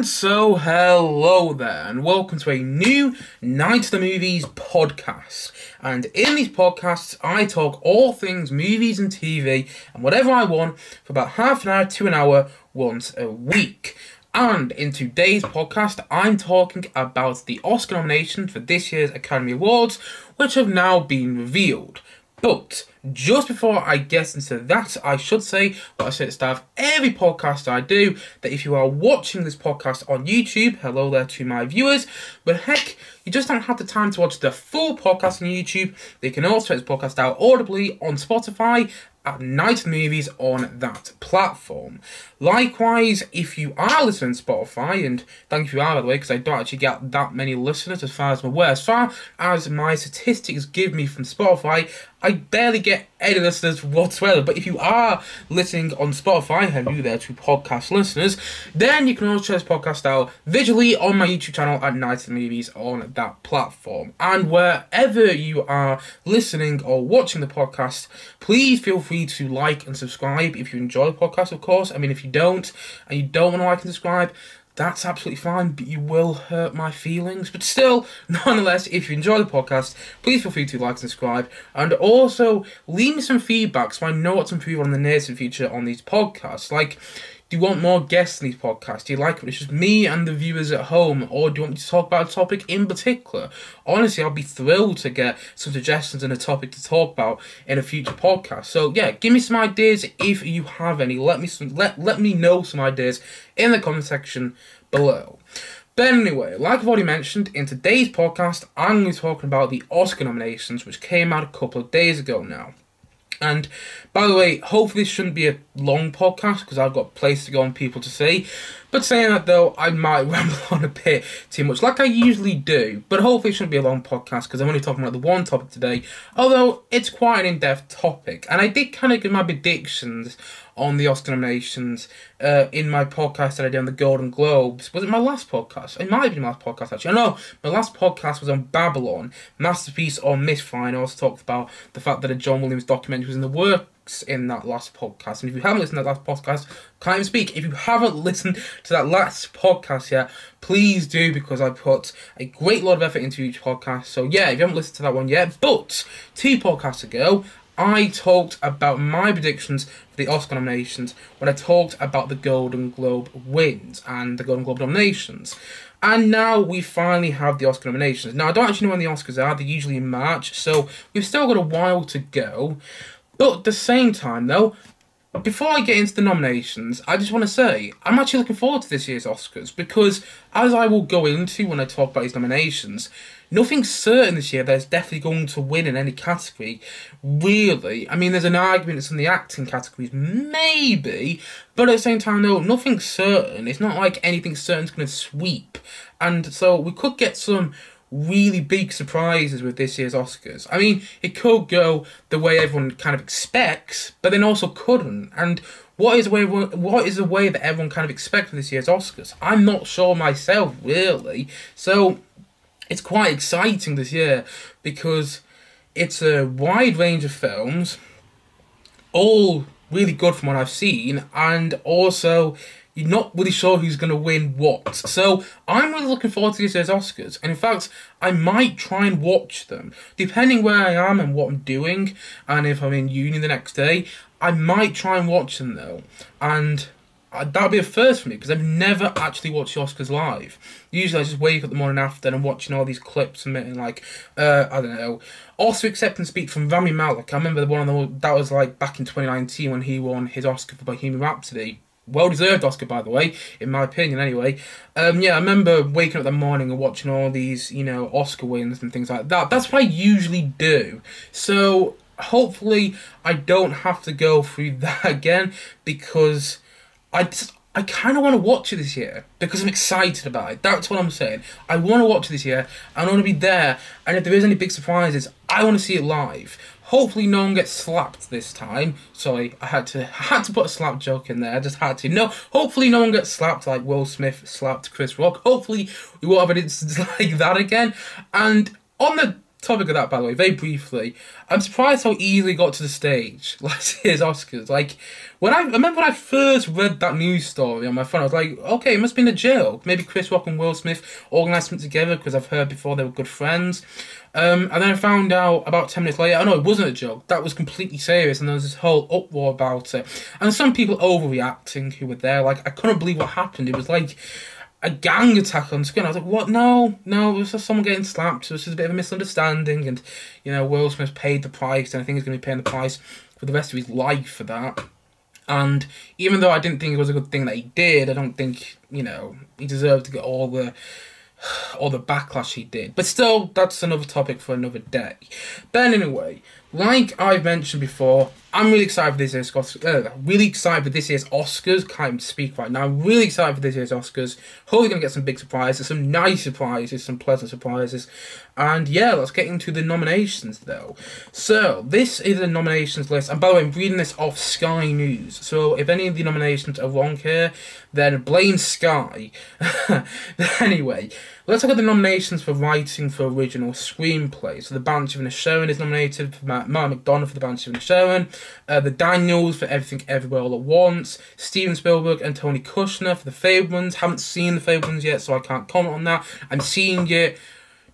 And so, hello there, and welcome to a new Night of the Movies podcast. And in these podcasts, I talk all things movies and TV, and whatever I want, for about half an hour to an hour once a week. And in today's podcast, I'm talking about the Oscar nominations for this year's Academy Awards, which have now been revealed. But just before I get into that, I should say what I say at the start of every podcast I do, that if you are watching this podcast on YouTube, hello there to my viewers, but heck, you just don't have the time to watch the full podcast on YouTube, you can also check this podcast out audibly on Spotify at Night of the Movies on that platform. Likewise, if you are listening to Spotify, and thank you if you are, by the way, because I don't actually get that many listeners as far as I'm aware. As far as my statistics give me from Spotify, I barely get any listeners whatsoever. But if you are listening on Spotify, hello there to podcast listeners, then you can also check this podcast out visually on my YouTube channel at Night of the Movies on that platform. And wherever you are listening or watching the podcast, please feel free to like and subscribe if you enjoy the podcast, of course. I mean, if you don't, and you don't want to like and subscribe, that's absolutely fine, but you will hurt my feelings. But still, nonetheless, if you enjoy the podcast, please feel free to like and subscribe. And also, leave me some feedback so I know what to improve on in the near future on these podcasts. Like, do you want more guests in these podcasts? Do you like it when it's just me and the viewers at home? Or do you want me to talk about a topic in particular? Honestly, I'll be thrilled to get some suggestions and a topic to talk about in a future podcast. So yeah, give me some ideas if you have any. Let me know some ideas in the comment section below. But anyway, like I've already mentioned, in today's podcast, I'm going to be talking about the Oscar nominations, which came out a couple of days ago now. And, by the way, hopefully this shouldn't be a long podcast, because I've got places to go and people to see. But saying that, though, I might ramble on a bit too much, like I usually do. But hopefully it shouldn't be a long podcast, because I'm only talking about the one topic today. Although, it's quite an in-depth topic. And I did kind of give my predictions on the Oscar nominations in my podcast that I did on the Golden Globes. Was it my last podcast? It might have been my last podcast, actually. I know, my last podcast was on Babylon, Masterpiece or Misfire, and I also talked about the fact that a John Williams documentary was in the works in that last podcast. And if you haven't listened to that last podcast, can't even speak. If you haven't listened to that last podcast yet, please do, because I put a great lot of effort into each podcast. So yeah, if you haven't listened to that one yet, but 2 podcasts ago, I talked about my predictions for the Oscar nominations when I talked about the Golden Globe wins and the Golden Globe nominations. And now we finally have the Oscar nominations. Now, I don't actually know when the Oscars are. They're usually in March, so we've still got a while to go. But at the same time, though, before I get into the nominations, I just want to say, I'm actually looking forward to this year's Oscars, because as I will go into when I talk about these nominations, nothing's certain this year that's definitely going to win in any category, really. I mean, there's an argument it's in the acting categories, maybe, but at the same time, no, nothing's certain. It's not like anything certain's going to sweep, and so we could get some really big surprises with this year's Oscars. I mean, it could go the way everyone kind of expects, but then also couldn't. And what is the way that everyone kind of expects for this year's Oscars? I'm not sure myself, really. So it's quite exciting this year, because it's a wide range of films, all really good from what I've seen, and also you're not really sure who's going to win what. So I'm really looking forward to this year's Oscars. And in fact, I might try and watch them. Depending where I am and what I'm doing, and if I'm in uni the next day, I might try and watch them though. And that'll be a first for me, because I've never actually watched the Oscars live. Usually I just wake up the morning after and I'm watching all these clips and like, I don't know, Oscar acceptance speech from Rami Malek. I remember the one that was like back in 2019 when he won his Oscar for Bohemian Rhapsody. Well-deserved Oscar, by the way, in my opinion, anyway. Yeah, I remember waking up that morning and watching all these, you know, Oscar wins and things like that. That's what I usually do. So, hopefully, I don't have to go through that again, because I kind of want to watch it this year, because I'm excited about it. That's what I'm saying. I want to watch it this year, I want to be there, and if there is any big surprises, I want to see it live. Hopefully no one gets slapped this time. Sorry, I had to put a slap joke in there. I just had to. No, hopefully no one gets slapped like Will Smith slapped Chris Rock. Hopefully we won't have an instance like that again. And on the topic of that, by the way, very briefly, I'm surprised how easily he got to the stage last year's Oscars. Like, I remember when I first read that news story on my phone, I was like, okay, it must have been a joke. Maybe Chris Rock and Will Smith organised something together, because I've heard before they were good friends. And then I found out about 10 minutes later, oh no, it wasn't a joke. That was completely serious, and there was this whole uproar about it. And some people overreacting who were there. Like, I couldn't believe what happened. It was like a gang attack on screen. I was like, what? No, it was just someone getting slapped. It was just a bit of a misunderstanding, and, you know, Will Smith paid the price, and I think he's going to be paying the price for the rest of his life for that. And even though I didn't think it was a good thing that he did, I don't think, you know, he deserved to get all the backlash he did. But still, that's another topic for another day. But anyway, like I've mentioned before, I'm really excited for this year's Oscars. Can't even speak right now. I'm really excited for this year's Oscars. Hopefully going to get some big surprises, some nice surprises, some pleasant surprises. And yeah, let's get into the nominations though. So, this is the nominations list. And by the way, I'm reading this off Sky News. So, if any of the nominations are wrong here, then blame Sky. Anyway, let's look at the nominations for writing for original screenplay. So, The Banshees of Inisherin is nominated for Mark McDonagh for The Banshees of Inisherin. The Daniels for Everything Everywhere All at Once. Steven Spielberg and Tony Kushner for The Fabelmans. Haven't seen The Fabelmans yet, so I can't comment on that. I'm seeing it,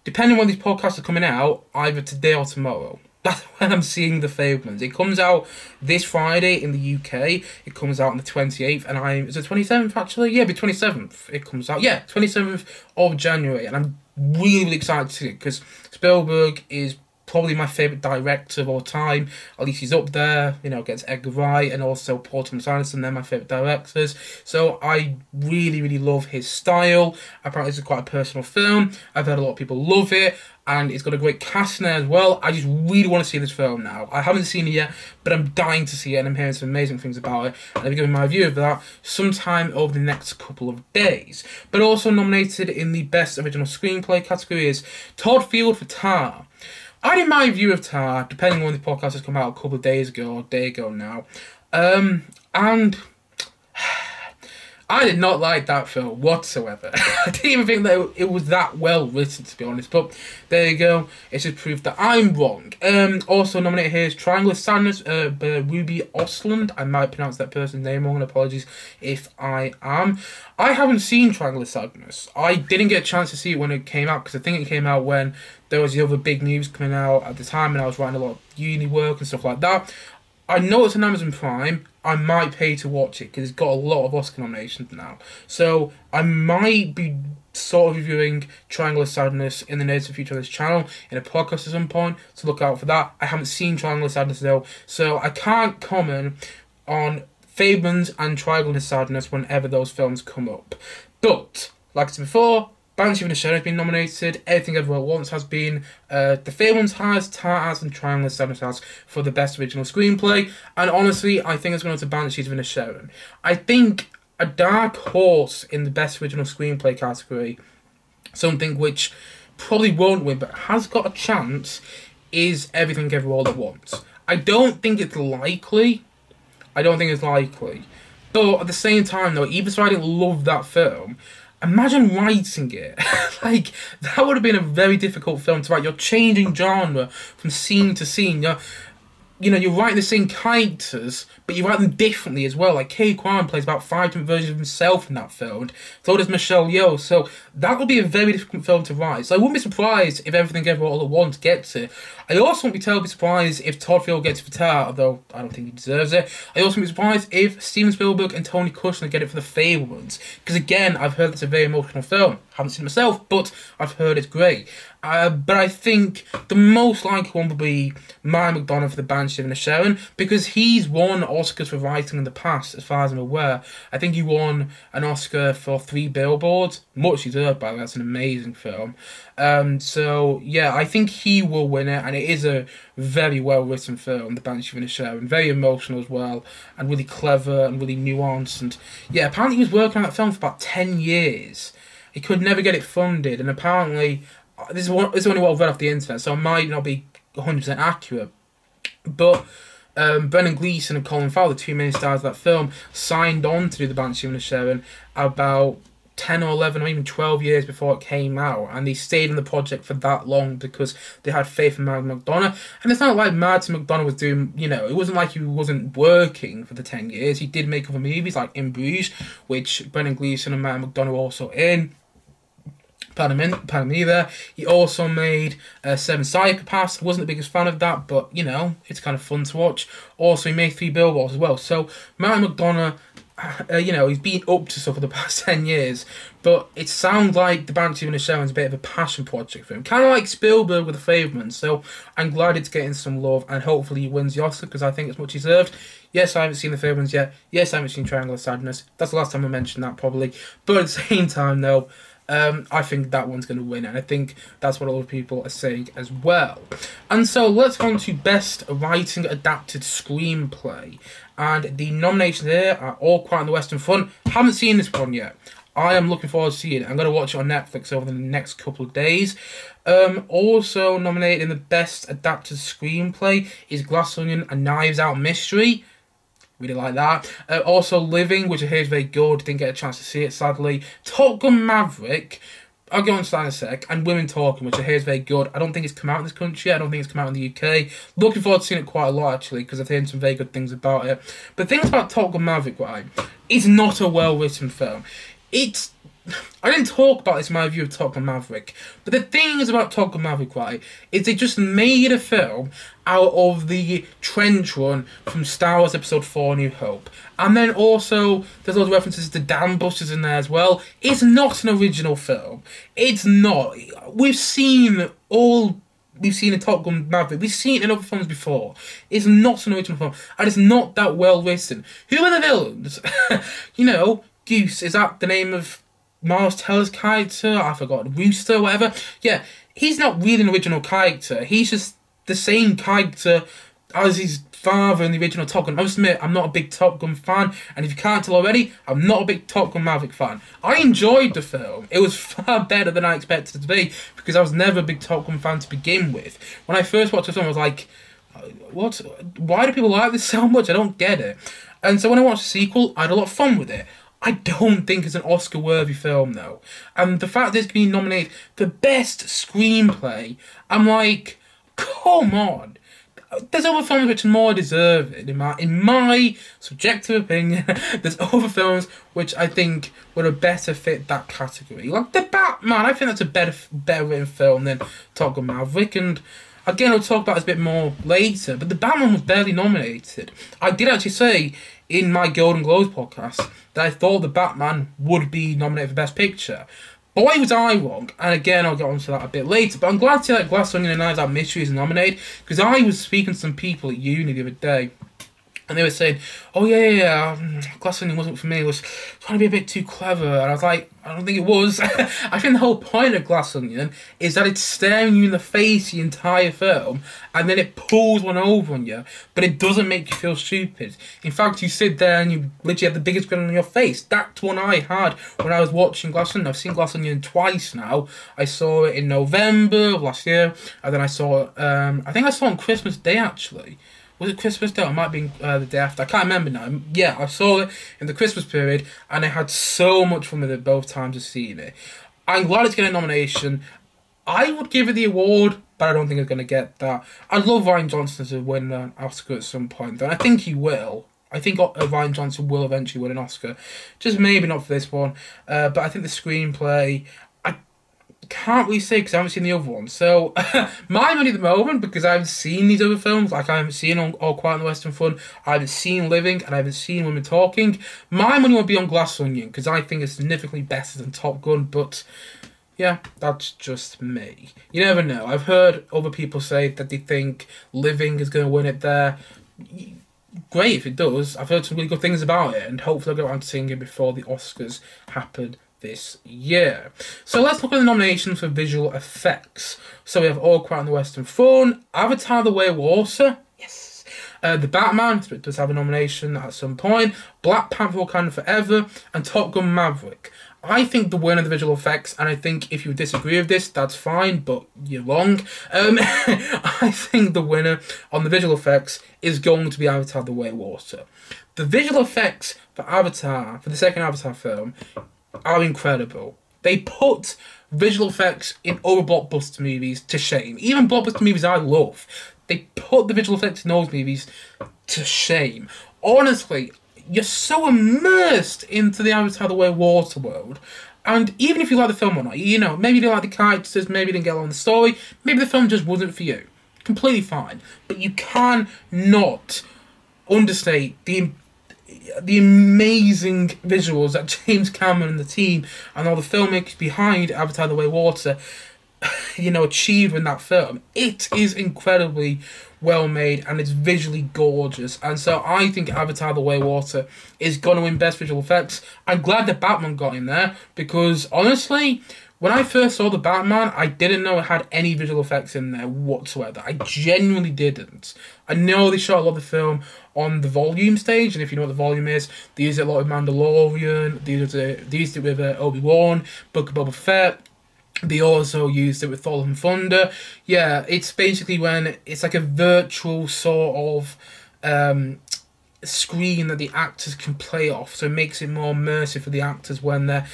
depending on when these podcasts are coming out, either today or tomorrow. That's when I'm seeing The Fabelmans. It comes out this Friday in the UK. It comes out on the 28th, and is it 27th actually? Yeah, the 27th it comes out. Yeah, 27th of January, and I'm really, really excited to see it, because Spielberg is probably my favourite director of all time. At least he's up there, you know, against Edgar Wright and also Paul Thomas Anderson. They're my favourite directors. So I really, really love his style. Apparently it's quite a personal film. I've heard a lot of people love it, and it's got a great cast in there as well. I just really want to see this film now. I haven't seen it yet, but I'm dying to see it, and I'm hearing some amazing things about it. And I'll be giving my review of that sometime over the next couple of days. But also nominated in the Best Original Screenplay category is Todd Field for Tar. I did my review of Tar, depending on when the podcast has come out, a couple of days ago, or a day ago now. And I did not like that film whatsoever. I didn't even think that it was that well written, to be honest. But there you go. It's just proof that I'm wrong. Also nominated here is Triangle of Sadness by Ruby Ostlund. I might pronounce that person's name wrong, and apologies if I am. I haven't seen Triangle of Sadness. I didn't get a chance to see it when it came out, because I think it came out when there was the other big news coming out at the time, and I was writing a lot of uni work and stuff like that. I know it's on Amazon Prime. I might pay to watch it, because it's got a lot of Oscar nominations now. So I might be sort of reviewing Triangle of Sadness in the near future of this channel in a podcast at some point, so look out for that. I haven't seen Triangle of Sadness though, so I can't comment on Fabelmans and Triangle of Sadness whenever those films come up. But, like I said before, Banshees of Inisherin has been nominated, Everything Everywhere at Once has been, The Fabelmans has, Tar has, and Triangle of Sadness has for the Best Original Screenplay. And honestly, I think it's going to Banshees of Inisherin. I think a dark horse in the Best Original Screenplay category, something which probably won't win but has got a chance, is Everything Everywhere All at Once. I don't think it's likely. But at the same time though, even so I didn't love that film, imagine writing it. Like, that would have been a very difficult film to write. You're changing genre from scene to scene. You're writing the same characters, but you write them differently as well. Like, Kay Kwan plays about 5 different versions of himself in that film. So does Michelle Yeoh. So that would be a very difficult film to write. So I wouldn't be surprised if Everything Everywhere All at Once gets it. I also wouldn't be terribly surprised if Todd Field gets it for Tar, although I don't think he deserves it. I also wouldn't be surprised if Steven Spielberg and Tony Kushner get it for The Fabelmans. Because again, I've heard it's a very emotional film. I haven't seen it myself, but I've heard it's great. But I think the most likely one would be Mark McDonagh for The Banshees of Inisherin, because he's won Oscars for writing in the past, as far as I'm aware. I think he won an Oscar for 3 Billboards. Much deserved, by the way. That's an amazing film. So, yeah, I think he will win it, and it is a very well-written film, The Banshees of Inisherin. Very emotional as well, and really clever, and really nuanced. And, yeah, apparently he was working on that film for about 10 years. He could never get it funded, and apparently, this is only what I've read off the internet, so it might not be 100% accurate, but Brendan Gleeson and Colin Farrell, the 2 main stars of that film, signed on to do The Banshees of Inisherin about 10 or 11 or even 12 years before it came out, and they stayed in the project for that long because they had faith in Martin McDonagh. And it's not like Martin McDonagh was doing, you know, it wasn't like he wasn't working for the 10 years. He did make other movies like In Bruges, which Brendan Gleeson and Martin McDonagh were also in. Pardon me there. He also made Seven Psychopaths. I wasn't the biggest fan of that, but, you know, it's kind of fun to watch. Also, he made 3 Billboards as well. So, Martin McDonagh, you know, he's been up to stuff for the past 10 years, but it sounds like The Banshees of Inisherin is a bit of a passion project for him. Kind of like Spielberg with The Fabelmans. So, I'm glad it's getting some love, and hopefully he wins the Oscar, because I think it's much deserved. Yes, I haven't seen The Fabelmans yet. Yes, I haven't seen Triangle of Sadness. That's the last time I mentioned that, probably. But at the same time, though, I think that one's going to win, and I think that's what a lot of people are saying as well. And so let's go on to Best Writing Adapted Screenplay. And the nominations here are All Quiet on the Western Front. Haven't seen this one yet. I am looking forward to seeing it. I'm going to watch it on Netflix over the next couple of days. Also nominated in the Best Adapted Screenplay is Glass Onion, A Knives Out Mystery. Really like that. Also Living, which I hear is very good. Didn't get a chance to see it, sadly. Top Gun Maverick, I'll go on to that in a sec. And Women Talking, which I hear is very good. I don't think it's come out in this country. I don't think it's come out in the UK. Looking forward to seeing it quite a lot, actually, because I've heard some very good things about it. But things about Top Gun Maverick, right, it's not a well-written film. I didn't talk about this in my review of Top Gun Maverick, but the thing is about Top Gun Maverick, right, is they just made a film out of the trench run from Star Wars Episode 4 New Hope. And then also, there's lots of references to Dam Busters in there as well. It's not an original film. It's not. We've seen in Top Gun Maverick. We've seen it in other films before. It's not an original film, and it's not that well written. Who are the villains? You know, Goose, is that the name of Miles Teller's character? I forgot. Rooster, whatever. Yeah, he's not really an original character. He's just the same character as his father in the original Top Gun. I must admit, I'm not a big Top Gun fan, and if you can't tell already, I'm not a big Top Gun Maverick fan. I enjoyed the film. It was far better than I expected it to be, because I was never a big Top Gun fan to begin with. When I first watched the film, I was like, what? Why do people like this so much? I don't get it. And so when I watched the sequel, I had a lot of fun with it. I don't think it's an Oscar-worthy film, though. And the fact that it's been nominated for Best Screenplay, I'm like, come on. There's other films which are more deserving, in my subjective opinion. There's other films which I think would have better fit that category. Like The Batman, I think that's a better written film than Top Gun Maverick, and again, I'll talk about this a bit more later, but The Batman was barely nominated. I did actually say in my Golden Globes podcast that I thought The Batman would be nominated for Best Picture. Boy, was I wrong, and again, I'll get onto that a bit later, but I'm glad to see that Glass Onion and Knives Out Mystery is nominated, because I was speaking to some people at uni the other day, and they were saying, oh yeah, Glass Onion wasn't for me, it was trying to be a bit too clever, and I was like, I don't think it was. I think the whole point of Glass Onion is that it's staring you in the face the entire film, and then it pulls one over on you, but it doesn't make you feel stupid. In fact, you sit there and you literally have the biggest grin on your face. That's one I had when I was watching Glass Onion. I've seen Glass Onion twice now. I saw it in November of last year, and then I saw it, I think I saw it on Christmas Day, actually. Was it Christmas Day? It might have been the day after. I can't remember now. Yeah, I saw it in the Christmas period, and I had so much fun with it both times of seeing it. I'm glad it's getting a nomination. I would give it the award, but I don't think it's going to get that. I'd love Rian Johnson to win an Oscar at some point, and I think he will. I think Rian Johnson will eventually win an Oscar. Just maybe not for this one. But I think the screenplay, can't really say because I haven't seen the other one. So, my money at the moment, because I haven't seen these other films, like I haven't seen All Quiet on the Western Front, I haven't seen Living, and I haven't seen Women Talking, my money will be on Glass Onion, because I think it's significantly better than Top Gun, but yeah, that's just me. You never know. I've heard other people say that they think Living is going to win it there. Great if it does. I've heard some really good things about it, and hopefully I'll get around to seeing it before the Oscars happen this year. So let's look at the nominations for visual effects. So we have All Quiet on the Western Front, Avatar: The Way of Water, yes. The Batman does have a nomination at some point, Black Panther: Wakanda Forever, and Top Gun Maverick. I think the winner of the visual effects, and I think if you disagree with this, that's fine, but you're wrong. I think the winner on the visual effects is going to be Avatar: The Way of Water. The visual effects for Avatar, for the second Avatar film, are incredible. They put visual effects in other blockbuster movies to shame. Even blockbuster movies I love, they put the visual effects in those movies to shame. Honestly, you're so immersed into the Avatar: The Way of Water world. And even if you like the film or not, you know, maybe you didn't like the characters, maybe you didn't get along with the story, maybe the film just wasn't for you. Completely fine. But you cannot understate the amazing visuals that James Cameron and the team and all the filmmakers behind Avatar: The Way of Water, you know, achieved in that film. It is incredibly well made and it's visually gorgeous. And so I think Avatar: The Way of Water is going to win Best Visual Effects. I'm glad that Batman got in there because honestly, when I first saw the Batman, I didn't know it had any visual effects in there whatsoever. I genuinely didn't. I know they shot a lot of the film on the volume stage, and if you know what the volume is, they used it a lot with Mandalorian, they used it with Obi-Wan, Book of Boba Fett. They also used it with Thor and Thunder. Yeah, it's basically when it's like a virtual sort of screen that the actors can play off, so it makes it more immersive for the actors when they're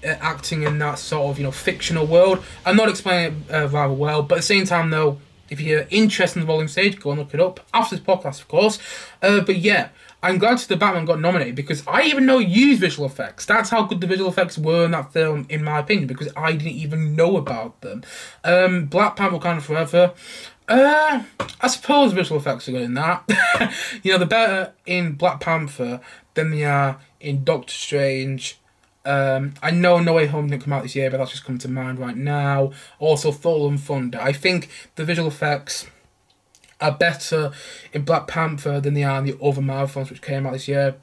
acting in that sort of, you know, fictional world. I'm not explaining it rather well, but at the same time though, if you're interested in the volume stage, go and look it up after this podcast, of course. But yeah, I'm glad the Batman got nominated because I even know it used visual effects. That's how good the visual effects were in that film, in my opinion, because I didn't even know about them. Black Panther: Wakanda Forever. I suppose visual effects are good in that. You know, they're better in Black Panther than they are in Doctor Strange. I know No Way Home didn't come out this year, but that's just come to mind right now. Also, Thor and Thunder. I think the visual effects are better in Black Panther than they are in the other Marvel films which came out this year.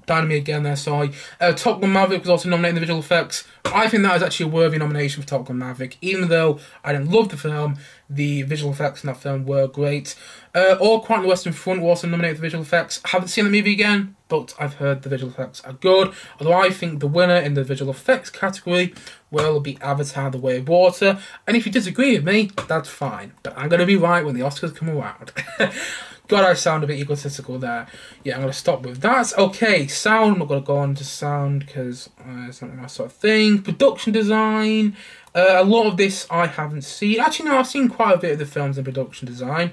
Down to me again there, sorry. Top Gun Maverick was also nominated in the visual effects. I think that is actually a worthy nomination for Top Gun Maverick. Even though I didn't love the film, the visual effects in that film were great. All Quiet on the Western Front were also nominated for visual effects. Haven't seen the movie again, but I've heard the visual effects are good. Although I think the winner in the visual effects category will be Avatar: The Way of Water. And if you disagree with me, that's fine. But I'm going to be right when the Oscars come around. God, I sound a bit egotistical there. Yeah, I'm going to stop with that. Okay, sound. I'm not going to go on to sound because it's not my sort of thing. Production design. A lot of this I haven't seen. Actually, no, I've seen quite a bit of the films in production design.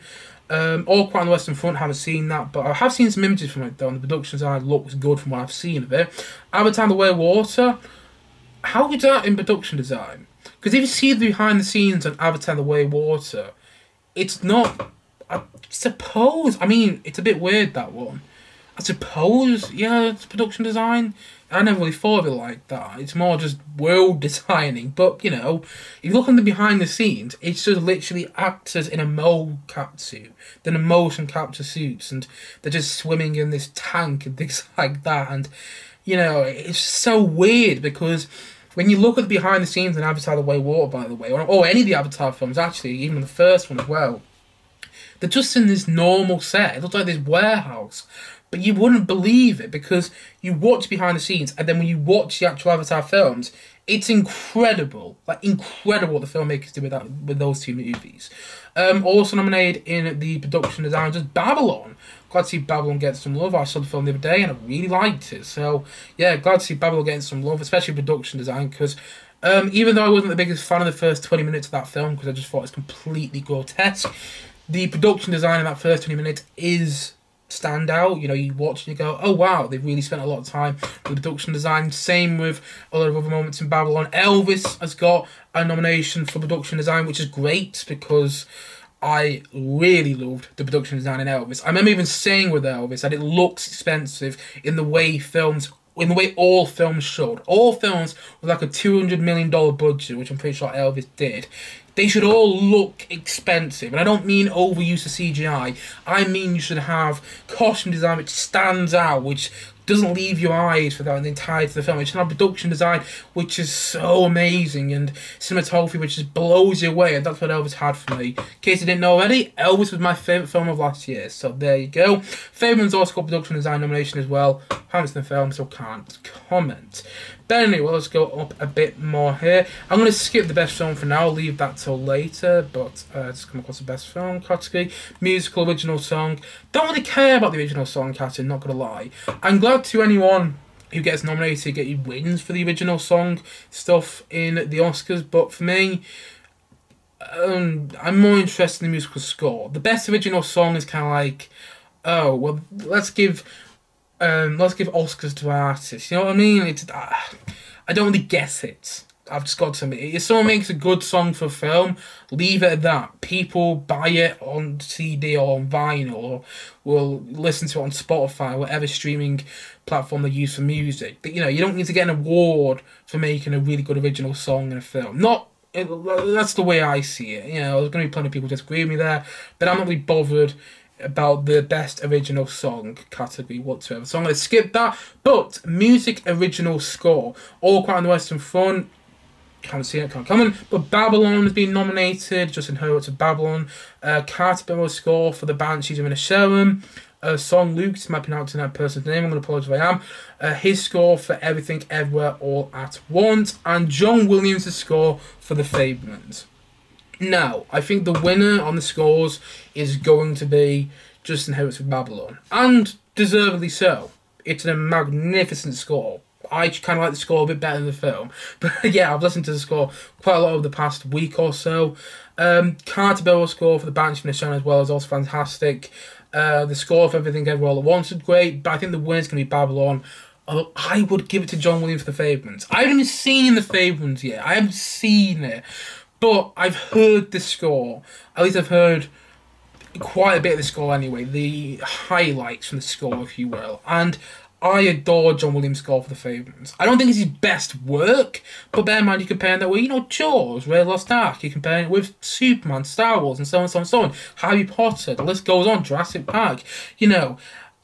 All Quiet on the Western Front, haven't seen that, but I have seen some images from it though, and the production design looks good from what I've seen of it. Avatar: The Way of Water. How is that in production design? Because if you see the behind the scenes on Avatar: The Way of Water, it's not... I suppose, I mean, it's a bit weird, that one. I suppose, yeah, it's production design. I never really thought of it like that. It's more just world designing. But, you know, if you look on the behind the scenes, it's just literally actors in a mocap suit. Then a motion capture suits. And they're just swimming in this tank and things like that. And, you know, it's so weird because when you look at the behind the scenes in Avatar: The Way of Water, by the way, or any of the Avatar films, actually, even the first one as well, they're just in this normal set. It looks like this warehouse. But you wouldn't believe it because you watch behind the scenes and then when you watch the actual Avatar films, it's incredible. Like, incredible what the filmmakers did with those two movies. Also nominated in the production design was Babylon. Glad to see Babylon get some love. I saw the film the other day and I really liked it. So, yeah, glad to see Babylon getting some love, especially production design, because even though I wasn't the biggest fan of the first 20 minutes of that film, because I just thought it's completely grotesque, the production design in that first 20 minutes is standout. You know, you watch and you go, oh wow, they've really spent a lot of time with the production design. Same with a lot of other moments in Babylon. Elvis has got a nomination for production design, which is great because I really loved the production design in Elvis. I remember even saying with Elvis that it looks expensive in the way all films should. All films with like a $200 million budget, which I'm pretty sure Elvis did. They should all look expensive. And I don't mean overuse of CGI. I mean you should have costume design which stands out, which doesn't leave your eyes throughout the entirety of the film. It should have production design which is so amazing and cinematography which just blows you away. And that's what Elvis had for me. In case you didn't know already, Elvis was my favourite film of last year. So there you go. Favourite one's also got production design nomination as well. Haven't seen the film, so can't comment. But anyway, let's go up a bit more here. I'm going to skip the best film for now. I'll leave that till later. But just come across the best film category. Musical original song. Don't really care about the original song category, not going to lie. I'm glad to anyone who gets nominated wins for the original song stuff in the Oscars. But for me, I'm more interested in the musical score. The best original song is kind of like, oh well, let's give Oscars to artists. You know what I mean? I don't really get it. I've just got to admit, if someone makes a good song for a film, leave it at that. People buy it on CD or on vinyl, or will listen to it on Spotify, whatever streaming platform they use for music. But, you know, you don't need to get an award for making a really good original song in a film. That's the way I see it. You know, there's going to be plenty of people disagree with me there, but I'm not really bothered about the best original song category whatsoever. So I'm going to skip that. But music original score, All Quiet on the Western Front, can't see it, can't comment. But Babylon has been nominated. Justin Hurwitz of Babylon. Carter Burrow score for The Banshees of Inisherin. Song Luke's, might pronounce that person's name, I'm going to apologise if I am. His score for Everything Everywhere All at Once. And John Williams' score for The Fabelmans. Now, I think the winner on the scores is going to be Justin Hurwitz of Babylon. And deservedly so. It's a magnificent score. I kind of like the score a bit better than the film. But yeah, I've listened to the score quite a lot over the past week or so. Carter Burrow score for The Banshees of Inisherin as well is also fantastic. The score for Everything Everywhere All at Once is great, but I think the winner's going to be Babylon. Although I would give it to John Williams for The Fabelmans. I haven't even seen The Fabelmans yet. I haven't seen it. But I've heard the score. At least I've heard quite a bit of the score anyway. The highlights from the score, if you will. And I adore John Williams' score for The Fabelmans. I don't think it's his best work, but bear in mind, you compare that with, you know, Jaws, Ray Lost Ark, you compare it with Superman, Star Wars, and so on, so on, so on. Harry Potter, the list goes on, Jurassic Park. You know,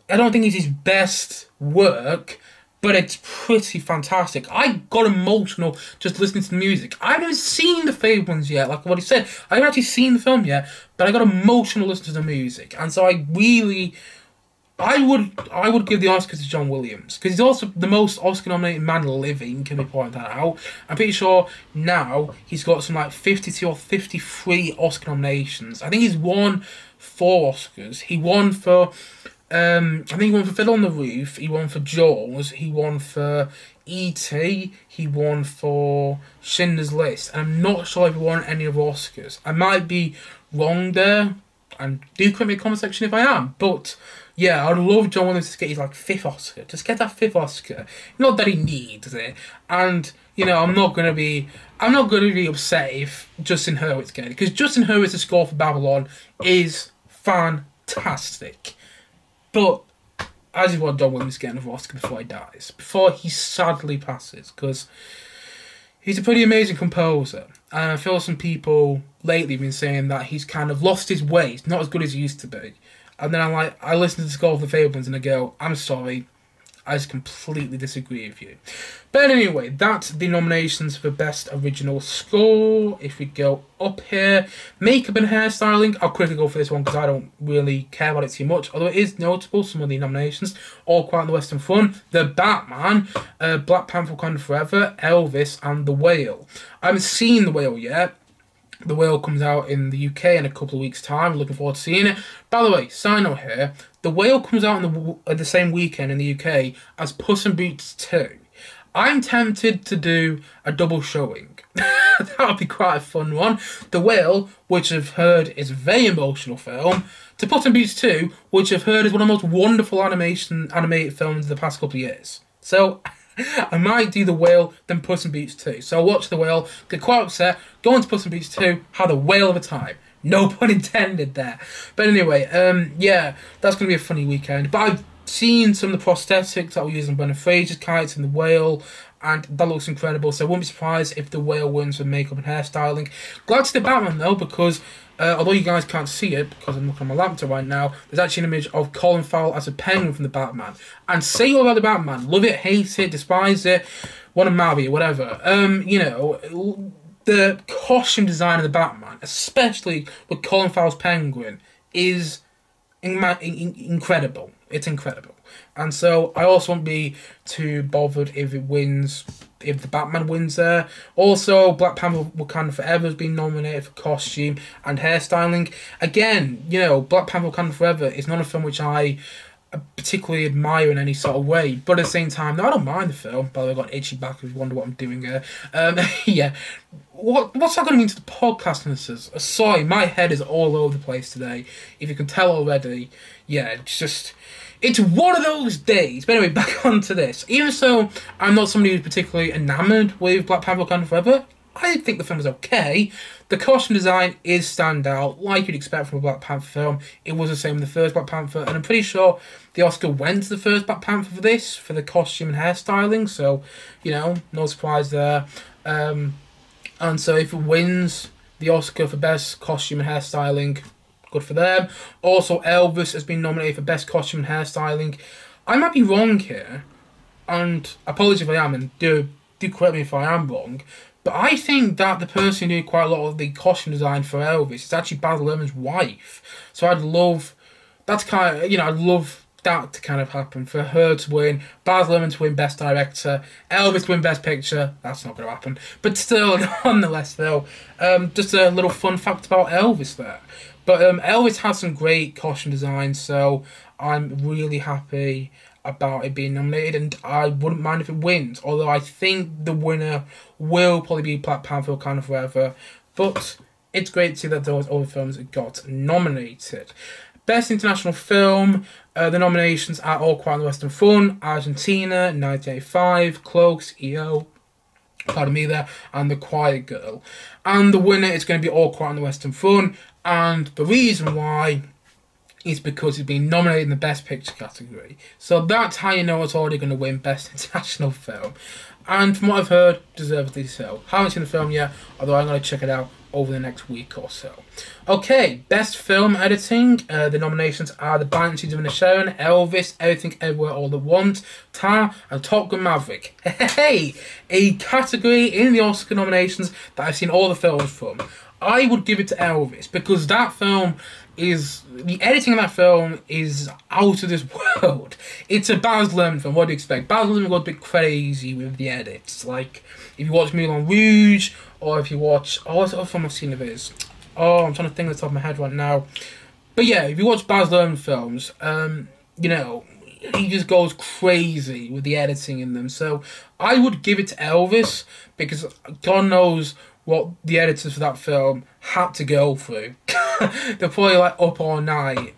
I don't think it's his best work, but it's pretty fantastic. I got emotional just listening to the music. I haven't seen The Fabelmans yet, like what he said. I haven't actually seen the film yet, but I got emotional listening to the music. And so I would give the Oscar to John Williams, because he's also the most Oscar-nominated man living, can we point that out? I'm pretty sure now he's got some like 52 or 53 Oscar nominations. I think he's won 4 Oscars. He won for, I think he won for Fiddle on the Roof, he won for Jaws, he won for E.T., he won for Schindler's List, and I'm not sure if he won any other Oscars. I might be wrong there, and do correct me in the comment section if I am, but yeah, I'd love John Williams to get his like 5th Oscar. Just get that 5th Oscar. Not that he needs it. And, you know, I'm not gonna be upset if Justin Hurwitz gets it. Because Justin Hurwitz's score for Babylon is fantastic. But I just want John Williams to get another Oscar before he dies. Before he sadly passes. Because he's a pretty amazing composer. And I feel some people lately have been saying that he's kind of lost his way. He's not as good as he used to be. And then I listen to the score of The Fabelmans and I go, I'm sorry, I just completely disagree with you. But anyway, that's the nominations for Best Original Score. If we go up here, makeup and hairstyling, I'll quickly go for this one because I don't really care about it too much. Although it is notable, some of the nominations. All Quiet on the Western Front, The Batman, Black Panther Wakanda Forever, Elvis, and The Whale. I haven't seen The Whale yet. The Whale comes out in the UK in a couple of weeks' time. Looking forward to seeing it. By the way, side note here, The Whale comes out on the same weekend in the UK as Puss in Boots 2. I'm tempted to do a double showing. That would be quite a fun one. The Whale, which I've heard is a very emotional film, to Puss in Boots 2, which I've heard is one of the most wonderful animated films of the past couple of years. So I might do The Whale, then Puss in Boots 2. So I'll watch The Whale, get quite upset, go on to Puss in Boots 2, have the whale of a time. No pun intended there. But anyway, yeah, that's going to be a funny weekend. But I've seen some of the prosthetics that were used on Brendan Fraser's character in The Whale, and that looks incredible. So I wouldn't be surprised if The Whale wins for makeup and hairstyling. Glad to see Batman though, because although you guys can't see it, because I'm looking on my laptop right now, there's actually an image of Colin Farrell as a penguin from The Batman. And say all about The Batman, love it, hate it, despise it, want to marry it, whatever. You know, the costume design of The Batman, especially with Colin Farrell's penguin, is incredible. It's incredible. And so I also won't be too bothered if it wins, if The Batman wins there. Also, Black Panther Wakanda Forever has been nominated for costume and hairstyling. Again, you know, Black Panther Wakanda Forever is not a film which I particularly admire in any sort of way. But at the same time, no, I don't mind the film. By the way, I got an itchy back if you wonder what I'm doing here. Yeah. What's that going to mean to the podcast listeners? Sorry, my head is all over the place today. If you can tell already, yeah, it's one of those days. But anyway, back onto this. Even so, I'm not somebody who's particularly enamoured with Black Panther Wakanda Forever. I think the film is okay. The costume design is standout, like you'd expect from a Black Panther film. It was the same with the first Black Panther, and I'm pretty sure the Oscar went to the first Black Panther for this, for the costume and hairstyling, so, no surprise there. And so if it wins the Oscar for Best Costume and Hairstyling, good for them. Also, Elvis has been nominated for Best Costume and Hairstyling. I might be wrong here, and apologies if I am, and do correct me if I am wrong, but I think that the person who did quite a lot of the costume design for Elvis is actually Baz Luhrmann's wife. So I'd love that to kind of happen, for her to win, Baz Luhrmann to win Best Director, Elvis to win Best Picture. That's not going to happen. But still, nonetheless, though, just a little fun fact about Elvis there. But Elvis has some great costume design, so I'm really happy about it being nominated, and I wouldn't mind if it wins, although I think the winner will probably be Black Panther Wakanda Forever, but it's great to see that those other films got nominated. Best International Film, the nominations are All Quiet on the Western Front, Argentina, 1985, Cloaks, EO, pardon me there, and The Quiet Girl. And the winner is going to be All Quiet on the Western Front, and the reason why is because it's been nominated in the Best Picture category. So that's how you know it's already going to win Best International Film. And from what I've heard, deservedly so. Haven't seen the film yet, although I'm going to check it out over the next week or so. Okay, Best Film Editing. The nominations are The Banshees of Inisherin, Elvis, Everything Everywhere All at Once, Tar, and Top Gun Maverick. Hey, a category in the Oscar nominations that I've seen all the films from. I would give it to Elvis, because that film the editing of that film is out of this world. It's a Baz Luhrmann film, what do you expect? Baz Luhrmann got a bit crazy with the edits. Like, if you watch Moulin Rouge, or if you watch, what's the other film I've seen of his? Oh, I'm trying to think off the top of my head right now. But yeah, if you watch Baz Luhrmann films, he just goes crazy with the editing in them. So I would give it to Elvis, because God knows what the editors for that film had to go through. They're probably like up all night,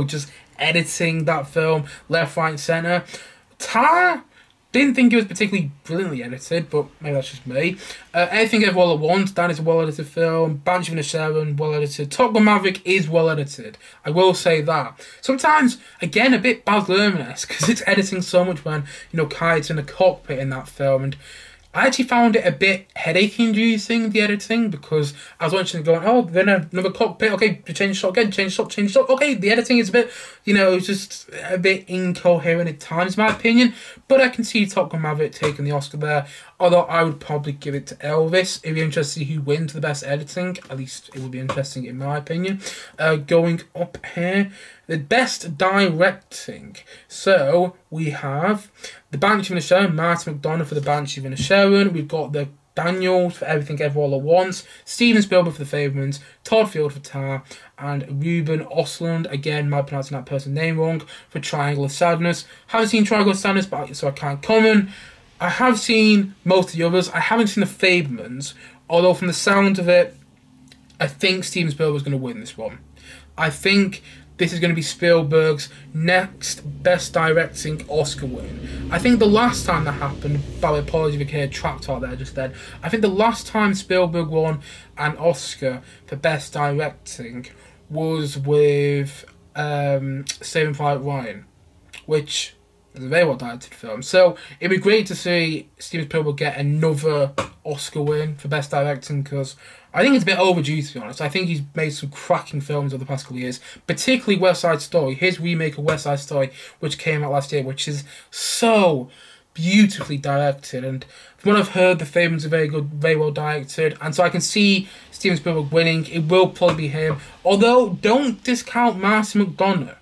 just editing that film left, right, and centre. Tar, didn't think it was particularly brilliantly edited, but maybe that's just me. Everything Everywhere All at Once, that is a well-edited film. Banshees of Inisherin, well-edited. Top Gun Maverick is well-edited. I will say that. Sometimes, again, a bit Baz Luhrmann-esque, because it's editing so much when, Kite's in the cockpit in that film, and I actually found it a bit headache-inducing, the editing, because I was watching it going, oh, then another cockpit, okay, change shot again, change shot. Okay, the editing is a bit, it's just a bit incoherent at times, in my opinion, but I can see Top Gun Maverick taking the Oscar there, although I would probably give it to Elvis. It'd be interesting to see who wins the best editing, at least it would be interesting in my opinion. Going up here, the best directing. So we have The Banshees of Inisherin, Martin McDonagh for The Banshees of Inisherin. We've got the Daniels for Everything Everywhere All at Once, Steven Spielberg for The Fablemans, Todd Field for Tar, and Ruben Östlund, again, might be pronouncing that person's name wrong, for Triangle of Sadness. Haven't seen Triangle of Sadness, so I can't comment. I have seen most of the others. I haven't seen The Fablemans, although from the sound of it, I think Steven Spielberg's going to win this one. I think this is going to be Spielberg's next Best Directing Oscar win. I think the last time that happened, by the way, apologies if you heard trapped out there just then, I think the last time Spielberg won an Oscar for Best Directing was with Saving Private Ryan, which is a very well directed film. So it'd be great to see Steven Spielberg get another Oscar win for Best Directing, because I think it's a bit overdue, to be honest. I think he's made some cracking films over the past couple of years, particularly West Side Story, his remake of West Side Story, which came out last year, which is so beautifully directed. And from what I've heard, The Fablemans are very good, very well directed, and so I can see Steven Spielberg winning. It will probably be him, although don't discount Martin McDonagh.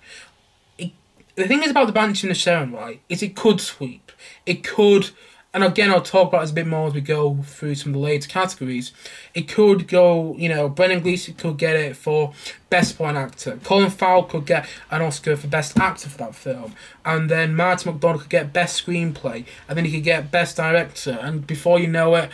The thing is about The Banshees of Inisherin, right, is it could sweep. It could and again, I'll talk about this a bit more as we go through some of the later categories. It could go, Brendan Gleeson could get it for Best Supporting Actor. Colin Farrell could get an Oscar for Best Actor for that film. And then Martin McDonagh could get Best Screenplay. And then he could get Best Director. And before you know it,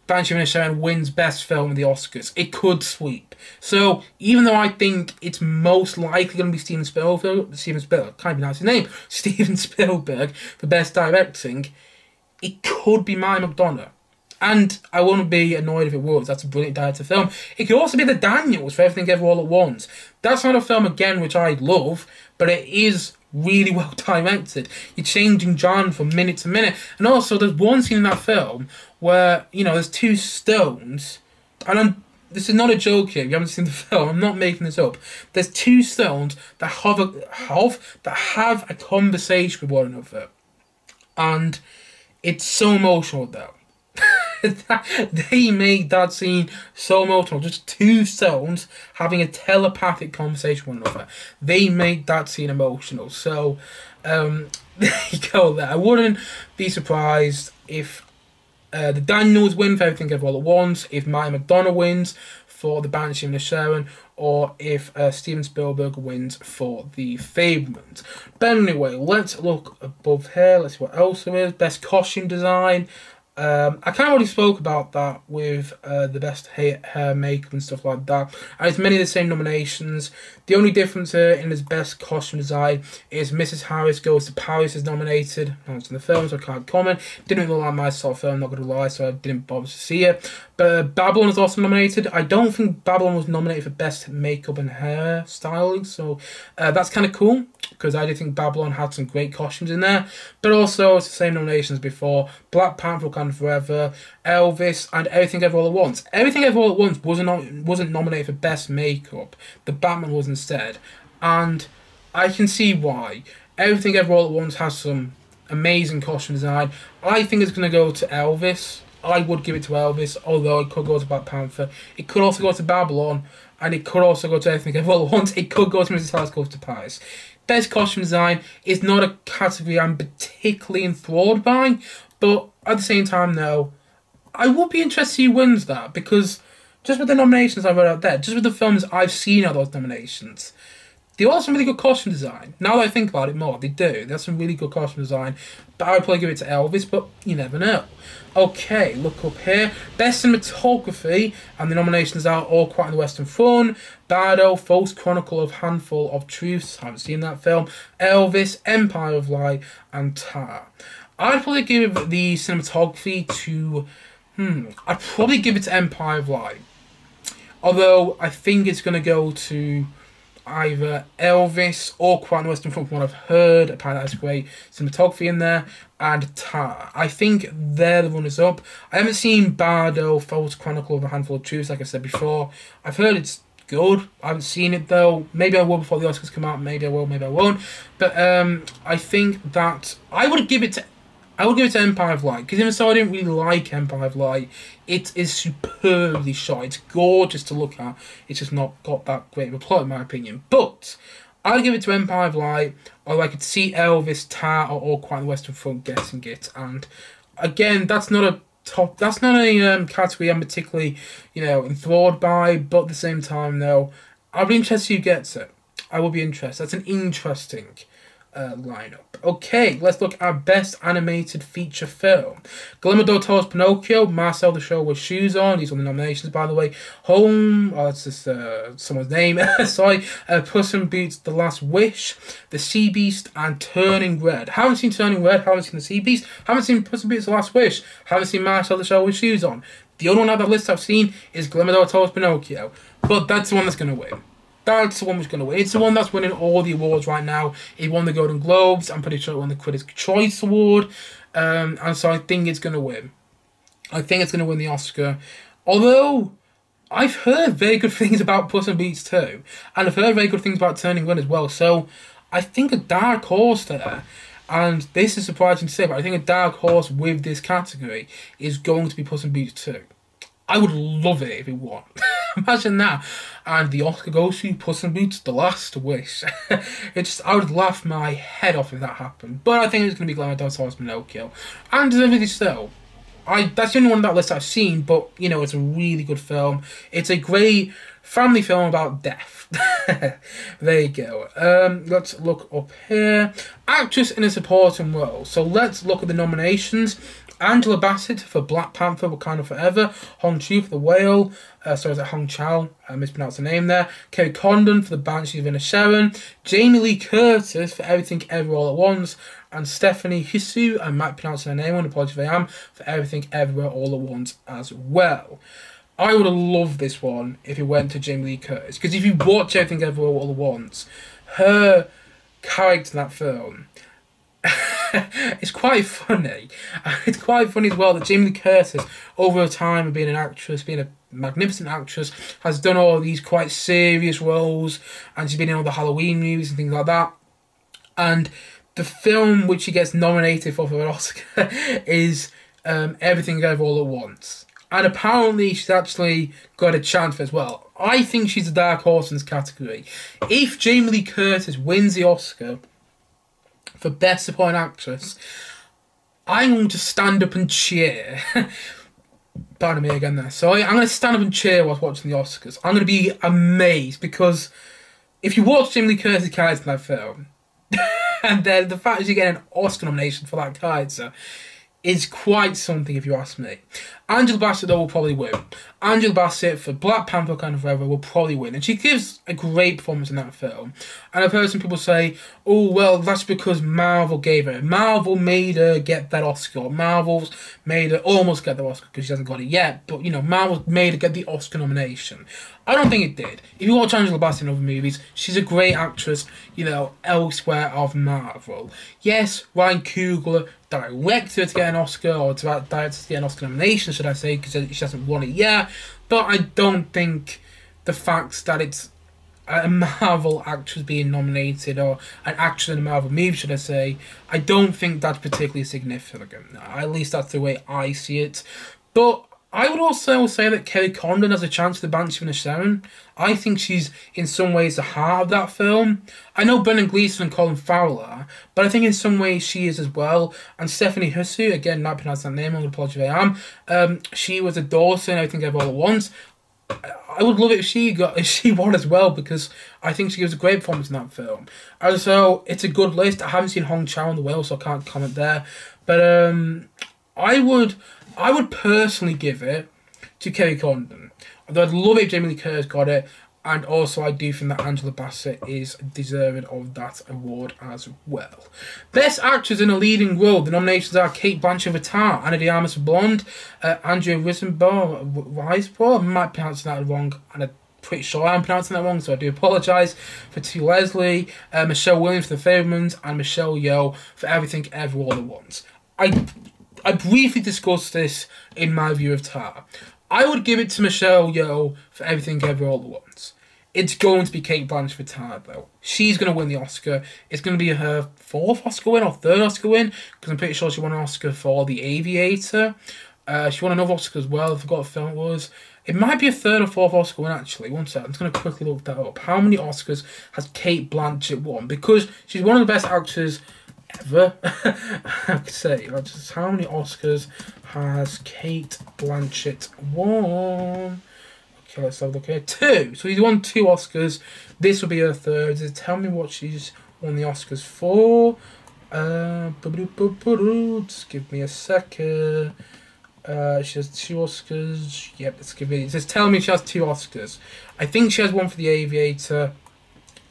Banshees of Inisherin wins Best Film at the Oscars. It could sweep. So, even though I think it's most likely going to be Steven Spielberg, can't pronounce his name, Steven Spielberg for Best Directing, it could be Martin McDonagh. And I wouldn't be annoyed if it was. That's a brilliant director film. It could also be the Daniels for Everything Everywhere All at Once. That's not a film, again, which I love, but it is really well directed. You're changing genre from minute to minute. And also, there's one scene in that film where, there's two stones, and this is not a joke here, if you haven't seen the film, I'm not making this up. There's two stones that have a conversation with one another. And it's so emotional, though. They made that scene so emotional. Just two stones having a telepathic conversation with one another. They made that scene emotional. So, there you go there. I wouldn't be surprised if the Daniels win for Everything Everywhere All at Once, if Martin McDonagh wins for The Banshees of Inisherin, or if Steven Spielberg wins for The Fabelmans. But anyway, let's look above here. Let's see what else there is. Best Costume Design. I kind of already spoke about that with the best hair, makeup and stuff like that. And it's many of the same nominations. The only difference here in his best costume design is Mrs. Harris Goes to Paris is nominated. I was in the film, so I can't comment. Didn't really like my sort of film, not going to lie, so I didn't bother to see it. But Babylon is also nominated. I don't think Babylon was nominated for best makeup and hair styling, so that's kind of cool, because I do think Babylon had some great costumes in there. But also, it's the same nominations before. Black Panther, Wakanda Forever, Elvis, and Everything Everywhere All at Once. Everything Everywhere All at Once wasn't nominated for best makeup. The Batman was instead. And I can see why. Everything Everywhere All at Once has some amazing costume design. I think it's going to go to Elvis. I would give it to Elvis, although it could go to Black Panther. It could also go to Babylon, and it could also go to Everything Everywhere All at Once. It could go to Mrs. Harris Goes to Paris. Best costume design is not a category I'm particularly enthralled by, but at the same time, though, I would be interested to see who wins that, because just with the nominations I've read out there, just with the films I've seen out those nominations, they all have some really good costume design. Now that I think about it more, they do. They have some really good costume design, but I would probably give it to Elvis, but you never know. Okay, look up here. Best Cinematography, and the nominations are All Quiet on the Western Front, Bardo, False Chronicle of Handful of Truths, haven't seen that film, Elvis, Empire of Light, and Tar. I'd probably give the cinematography to, I'd probably give it to Empire of Light. Although, I think it's going to go to either Elvis or Quiet on the Western Front from what I've heard. Apparently that's great cinematography in there. And Tar. I think they're the runners-up. I haven't seen Bardo, False Chronicle of a Handful of Truths, like I said before. I've heard it's good. I haven't seen it, though. Maybe I will before the Oscars come out. Maybe I will, maybe I won't. But I think that I would give it to Empire of Light, because even so I didn't really like Empire of Light, it is superbly shot. It's gorgeous to look at. It's just not got that great of a plot, in my opinion. But I'd give it to Empire of Light, or I could see Elvis, Tar, or All Quiet on the Western Front getting it. And again, that's not a category I'm particularly, enthralled by. But at the same time, though, I'll be interested who gets it. I will be interested. That's an interesting lineup. Okay, let's look at Best Animated Feature Film. Guillermo del Toro's Pinocchio, Marcel the Show with Shoes On. These are the nominations, by the way. Home, that's just someone's name. Sorry. Puss in Boots: The Last Wish, The Sea Beast, and Turning Red. Haven't seen Turning Red. Haven't seen The Sea Beast. Haven't seen Puss in Boots: The Last Wish. Haven't seen Marcel the Show with Shoes On. The only one on that list I've seen is Guillermo del Toro's Pinocchio. But that's the one that's going to win. That's the one that's going to win. It's the one that's winning all the awards right now. It won the Golden Globes. I'm pretty sure it won the Critics' Choice Award. And so I think it's going to win. I think it's going to win the Oscar. Although, I've heard very good things about Puss in Boots too. And I've heard very good things about Turning Red as well. So, I think a dark horse there. And this is surprising to say, but I think a dark horse with this category is going to be Puss in Boots 2. I would love it if it won. Imagine that. and the Oscar goes to Puss in Boots: The Last Wish. I would laugh my head off if that happened. But I think it's going to be Gladiator Pinocchio, and deservedly so. That's the only one on that list I've seen, but you know, it's a really good film. It's a great family film about death. There you go. Let's look up here. Actress in a supporting role. So let's look at the nominations. Angela Bassett for Black Panther: Wakanda Forever. Hong Chu for The Whale. Sorry, is it Hong Chow? I mispronounced the name there. Kerry Condon for The Banshees of Inisherin. Jamie Lee Curtis for Everything Everywhere All at Once. And Stephanie Hsu, I might pronounce her name, and apologies if I am, for Everything Everywhere All at Once as well. I would have loved this one if it went to Jamie Lee Curtis, because if you watch Everything Everywhere All at Once, her character in that film, it's quite funny. It's quite funny as well that Jamie Lee Curtis, over time of being an actress, being a magnificent actress, has done all these quite serious roles, and she's been in all the Halloween movies and things like that. And the film which she gets nominated for an Oscar is Everything Everywhere All at Once. And apparently she's actually got a chance for it as well. I think she's a dark horse in this category. If Jamie Lee Curtis wins the Oscar for Best Supporting Actress, I'm going to stand up and cheer. Pardon me again there. So I'm going to stand up and cheer whilst watching the Oscars. I'm going to be amazed, because if you watch Jamie Lee Curtis' character in that film, and then the fact that you get an Oscar nomination for that character is quite something, if you ask me. Angela Bassett, though, will probably win. Angela Bassett for Black Panther: Wakanda Forever will probably win. And she gives a great performance in that film. And I've heard some people say, oh, well, that's because Marvel gave her. Marvel made her get that Oscar. Marvel's made her almost get the Oscar, because she hasn't got it yet. But, you know, Marvel made her get the Oscar nomination. I don't think it did. If you watch Angela Bassett in other movies, she's a great actress, you know, elsewhere of Marvel. Yes, Ryan Coogler directed her to get an Oscar, or directed to get an Oscar nomination, should I say, because she hasn't won it yet. But I don't think the fact that it's a Marvel actress being nominated, or an actress in a Marvel movie, should I say, I don't think that's particularly significant. At least that's the way I see it. But I would also say that Kerry Condon has a chance for The Banshees of Inisherin. I think she's in some ways the heart of that film. I know Brendan Gleeson and Colin Farrell are, but I think in some ways she is as well. And Stephanie Hsu, again, not pronouncing that name, I'm going to apologise if I am. She was a daughter in Everything Everywhere All at Once. I would love it if she won as well, because I think she gives a great performance in that film. And so it's a good list. I haven't seen Hong Chow in The Whale, so I can't comment there. But I would personally give it to Kerry Condon. Although I'd love it if Jamie Lee Curtis got it, and also I do think that Angela Bassett is deserving of that award as well. Best Actress in a Leading Role. The nominations are Cate Blanchett for Tar, Ana de Armas for Blonde, Andrea Riseborough, I might be pronouncing that wrong, and I'm pretty sure I'm pronouncing that wrong, so I do apologise, for T. Leslie, Michelle Williams for The Fabelmans, and Michelle Yeoh for Everything Everywhere All at Once. I briefly discussed this in my view of Tar. I would give it to Michelle Yeoh for Everything Everywhere All at Once. It's going to be Cate Blanchett for Tar, though. She's going to win the Oscar. It's going to be her 4th Oscar win or 3rd Oscar win, because I'm pretty sure she won an Oscar for The Aviator. She won another Oscar as well. I forgot what film it was. It might be a 3rd or 4th Oscar win, actually. One second. I'm just going to quickly look that up. How many Oscars has Cate Blanchett won? Because she's one of the best actors ever. I could say, just how many Oscars has Cate Blanchett won? Okay, let's have a look here. 2. So she's won 2 Oscars. This will be her 3rd. Just tell me what she's won the Oscars for. Just give me a second. She has 2 Oscars. Yep, let's give me. Just tell me she has 2 Oscars. I think she has one for The Aviator,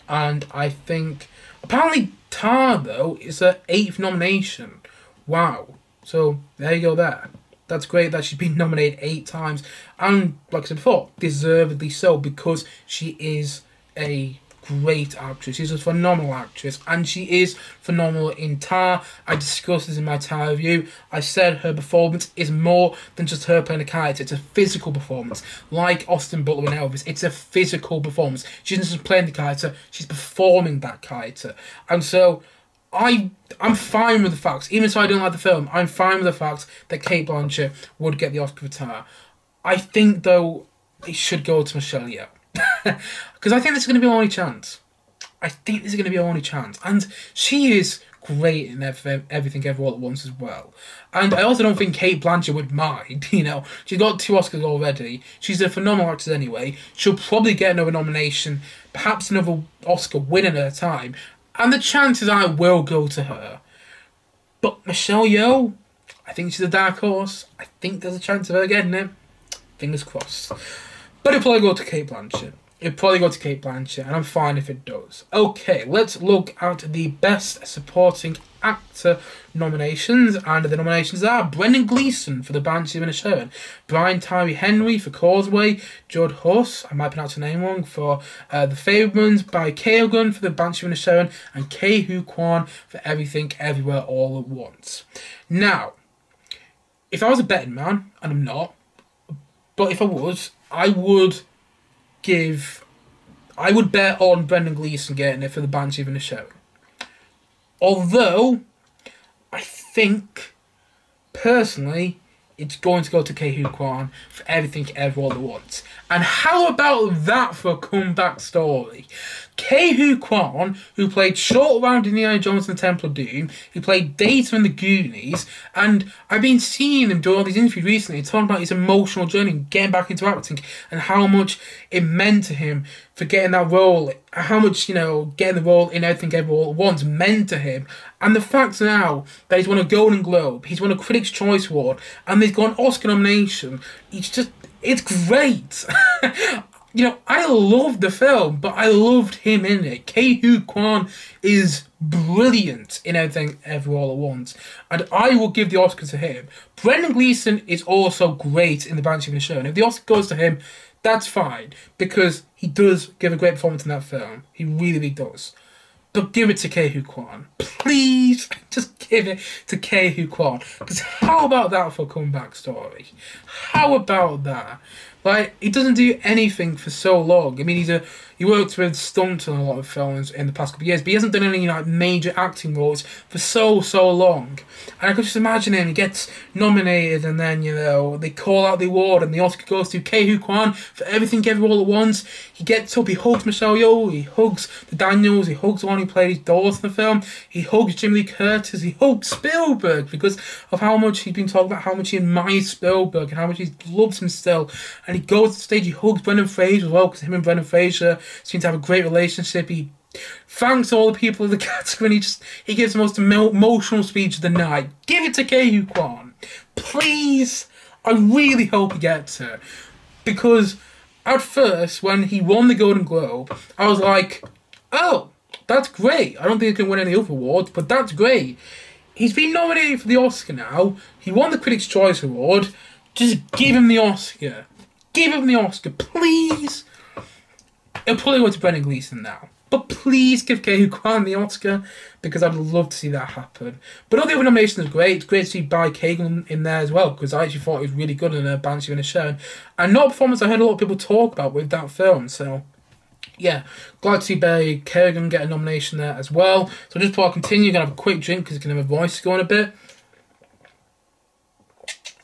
and I think apparently Tar, though, is her 8th nomination. Wow. So there you go there. That's great that she's been nominated 8 times. And, like I said before, deservedly so, because she is a great actress. She's a phenomenal actress, and she is phenomenal in Tar. I discussed this in my Tar review. I said her performance is more than just her playing a character. It's a physical performance. Like Austin Butler and Elvis, it's a physical performance. She's not just playing the character, she's performing that character. And so I'm fine with the facts. Even if I don't like the film, I'm fine with the fact that Cate Blanchett would get the Oscar for Tar. I think, though, it should go to Michelle Yeoh. Because I think this is going to be our only chance. I think this is going to be our only chance. And she is great in Everything Everywhere All at Once as well. And I also don't think Cate Blanchett would mind, you know. She's got 2 Oscars already. She's a phenomenal actress anyway. She'll probably get another nomination, perhaps another Oscar win at a time. And the chances are it will go to her. But Michelle Yeoh, I think she's a dark horse. I think there's a chance of her getting it. Fingers crossed. But it'll probably go to Cate Blanchett. And I'm fine if it does. Okay, let's look at the Best Supporting Actor nominations. And the nominations are Brendan Gleeson for The Banshees of Inisherin, Brian Tyree Henry for Causeway, Judd Huss, I might pronounce the name wrong, for The Fabelmans, Barry Keoghan for The Banshees of Inisherin, and Ke-Huy Quan for Everything Everywhere All at Once. Now, if I was a betting man, and I'm not, but if I was, I would bet on Brendan Gleeson getting it for The Banshees of Inisherin. Although, I think, personally, it's going to go to Ke-Huy Quan for Everything Everywhere All at Once. And how about that for a comeback story? Ke-Huy Quan, who played Short Round in Indiana Jones and the Temple of Doom, he played Data in The Goonies, and I've been seeing him do all these interviews recently talking about his emotional journey, getting back into acting, and how much it meant to him for getting that role, how much, you know, getting the role in Everything Everywhere All at Once meant to him. And the fact now that he's won a Golden Globe, he's won a Critics' Choice Award, and he's got an Oscar nomination, it's great. You know, I loved the film, but I loved him in it. Ke-Huy Quan is brilliant in Everything Everywhere All at Once, and I will give the Oscar to him. Brendan Gleeson is also great in The Banshees of Inisherin. If the Oscar goes to him, that's fine, because he does give a great performance in that film. He really does. But give it to Ke-Huy Quan. Please, just give it to Ke-Huy Quan. Because how about that for a comeback story? How about that? Like, he doesn't do anything for so long. I mean, he worked with stunts on a lot of films in the past couple of years, but he hasn't done any like major acting roles for so long. And I could just imagine him, he gets nominated, and then, you know, they call out the award, and the Oscar goes to Ke-Huy Quan for Everything Everywhere All at Once. He gets up, he hugs Michelle Yeoh, he hugs the Daniels, he hugs the one who played his daughters in the film, he hugs Jimmy Lee Curtis, he hugs Spielberg because of how much he's been talking about, how much he admires Spielberg and how much he loves him still. And he goes to the stage, he hugs Brendan Fraser as well, because him and Brendan Fraser seem to have a great relationship. He thanks all the people of the category, and he gives the most emotional speech of the night. Give it to Ke-Huy Quan. Please. I really hope he gets it. Because at first, when he won the Golden Globe, I was like, oh, that's great. I don't think he can win any other awards, but that's great. He's been nominated for the Oscar now. He won the Critics' Choice Award. Just give him the Oscar. Give him the Oscar, please. It'll probably go to Brendan Gleeson now. But please give Ke-Huy Quan the Oscar, because I'd love to see that happen. But all the other nominations are great. It's great to see Barry Keoghan in there as well, because I actually thought he was really good in a Banshees of Inisherin. And not a performance I heard a lot of people talk about with that film. So, yeah, glad to see Barry Keoghan get a nomination there as well. So just before I continue, I'm going to have a quick drink, because it's going to have my voice going a bit.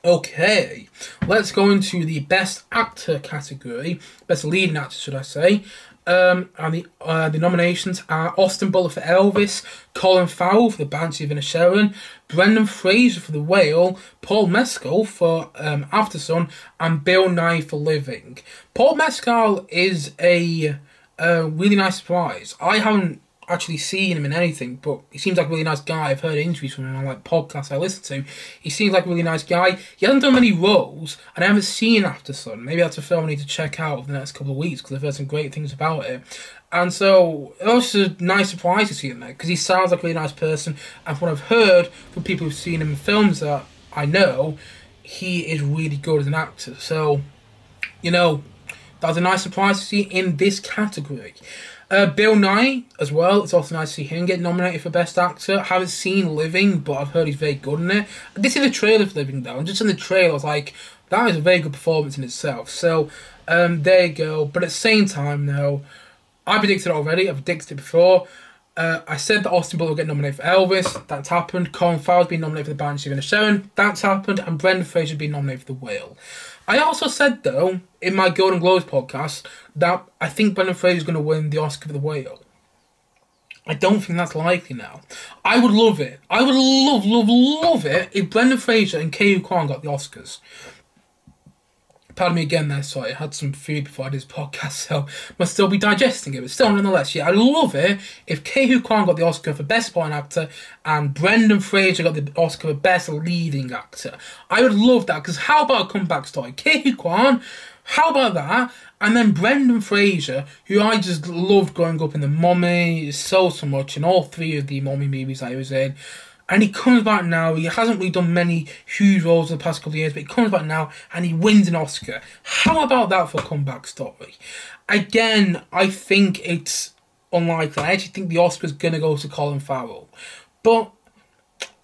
Okay, let's go into the Best Actor category. Best Leading Actor, should I say. And the nominations are Austin Butler for Elvis, Colin Farrell for The Banshees of Inisherin, Brendan Fraser for The Whale, Paul Mescal for Aftersun, and Bill Nighy for Living. Paul Mescal is a really nice surprise. I haven't actually seen him in anything, but he seems like a really nice guy. I've heard interviews from him on like podcasts I listen to. He seems like a really nice guy. He hasn't done many roles, and I haven't seen Aftersun. Maybe that's a film I need to check out over the next couple of weeks, because I've heard some great things about it. And so it was just a nice surprise to see him there, because he sounds like a really nice person, and from what I've heard from people who've seen him in films that I know, he is really good as an actor. So, you know, that was a nice surprise to see in this category. Bill Nighy as well. It's also nice to see him get nominated for Best Actor. I haven't seen Living, but I've heard he's very good in it. I did see the trailer for Living though, and just in the trailer I was like, that is a very good performance in itself. So there you go. But at the same time though, I predicted it already. I predicted it before. I said that Austin Butler will get nominated for Elvis. That's happened. Colin Farrell's been nominated for The Banshees of Inisherin. That's happened. And Brendan Fraser has been nominated for The Whale. I also said, though, in my Golden Globes podcast, that I think Brendan Fraser is going to win the Oscar for The Whale. I don't think that's likely now. I would love it. I would love it if Brendan Fraser and Ke Huy Quan got the Oscars. Pardon me again there, sorry, I had some food before I did this podcast, so must still be digesting it, but still, nonetheless, yeah, I'd love it if Ke Huy Quan got the Oscar for Best Supporting Actor and Brendan Fraser got the Oscar for Best Leading Actor. I would love that, because how about a comeback story? Ke Huy Quan, how about that? And then Brendan Fraser, who I just loved growing up in The Mummy so much, in all 3 of the Mummy movies I was in. And he comes back now. He hasn't really done many huge roles in the past couple of years, but he comes back now and he wins an Oscar. How about that for a comeback story? Again, I think it's unlikely. I actually think the Oscar's going to go to Colin Farrell. But